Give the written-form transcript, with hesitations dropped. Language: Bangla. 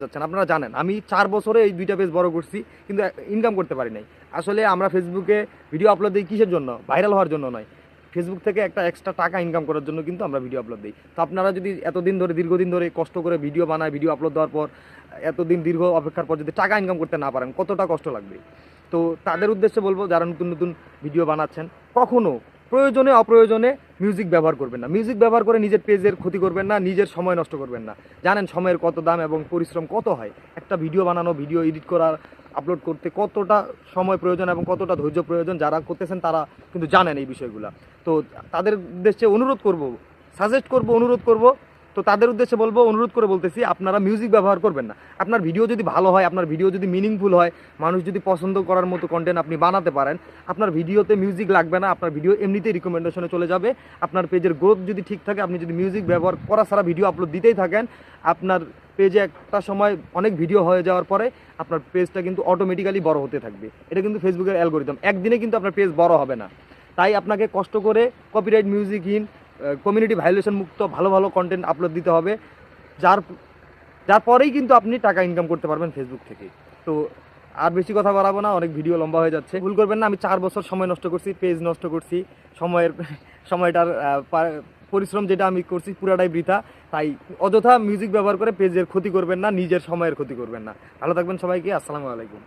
যাচ্ছেন। আপনারা জানেন আমি 4 বছরে এই 2টা পেজ বড় করছি, কিন্তু ইনকাম করতে পারি নাই। আসলে আমরা ফেসবুকে ভিডিও আপলোড দিই কিসের জন্য? ভাইরাল হওয়ার জন্য নয়। ফেসবুক থেকে একটা এক্সট্রা টাকা ইনকাম করার জন্য কিন্তু আমরা ভিডিও আপলোড দিই। তো আপনারা যদি এতদিন ধরে দীর্ঘদিন ধরে কষ্ট করে ভিডিও বানায়, ভিডিও আপলোড দেওয়ার পর এতদিন দীর্ঘ অপেক্ষার পর যদি টাকা ইনকাম করতে না পারেন, কতটা কষ্ট লাগবে? তো তাদের উদ্দেশ্যে বলবো, যারা নতুন নতুন ভিডিও বানাচ্ছেন, কখনো প্রয়োজনে অপ্রয়োজনে মিউজিক ব্যবহার করবেন না। মিউজিক ব্যবহার করে নিজের পেজের ক্ষতি করবেন না, নিজের সময় নষ্ট করবেন না। জানেন সময়ের কত দাম এবং পরিশ্রম কত হয়? একটা ভিডিও বানানো, ভিডিও এডিট করা, আপলোড করতে কতটা সময় প্রয়োজন এবং কতটা ধৈর্য প্রয়োজন, যারা করতেছেন তারা কিন্তু জানেন এই বিষয়গুলো। তো তাদের উদ্দেশ্যে অনুরোধ করব, সাজেস্ট করব, অনুরোধ করব। তো তাদের উদ্দেশ্যে বলবো, অনুরোধ করে বলতেছি, আপনারা মিউজিক ব্যবহার করবেন না। আপনার ভিডিও যদি ভালো হয়, আপনার ভিডিও যদি মিনিংফুল হয়, মানুষ যদি পছন্দ করার মতো কন্টেন্ট আপনি বানাতে পারেন, আপনার ভিডিওতে মিউজিক লাগবে না, আপনার ভিডিও এমনিতেই রিকমেন্ডেশনে চলে যাবে। আপনার পেজের গ্রোথ যদি ঠিক থাকে, আপনি যদি মিউজিক ব্যবহার করা ছাড়া ভিডিও আপলোড দিতেই থাকেন, আপনার পেজে একটা সময় অনেক ভিডিও হয়ে যাওয়ার পরে আপনার পেজটা কিন্তু অটোমেটিক্যালি বড় হতে থাকবে। এটা কিন্তু ফেসবুকের অ্যালগোরিদম। একদিনে কিন্তু আপনার পেজ বড় হবে না। তাই আপনাকে কষ্ট করে কপিরাইট মিউজিকহীন, কমিউনিটি ভায়োলেশন মুক্ত ভালো ভালো কন্টেন্ট আপলোড দিতে হবে, যার যার পরেই কিন্তু আপনি টাকা ইনকাম করতে পারবেন ফেসবুক থেকে। তো আর বেশি কথা বাড়াবো না, অনেক ভিডিও লম্বা হয়ে যাচ্ছে। ভুল করবেন না, আমি 4 বছর সময় নষ্ট করছি, পেজ নষ্ট করছি, সময়টার পরিশ্রম যেটা আমি করছি পুরাটাই বৃথা। তাই অযথা মিউজিক ব্যবহার করে পেজের ক্ষতি করবেন না, নিজের সময়ের ক্ষতি করবেন না। ভালো থাকবেন সবাইকে, আসসালামু আলাইকুম।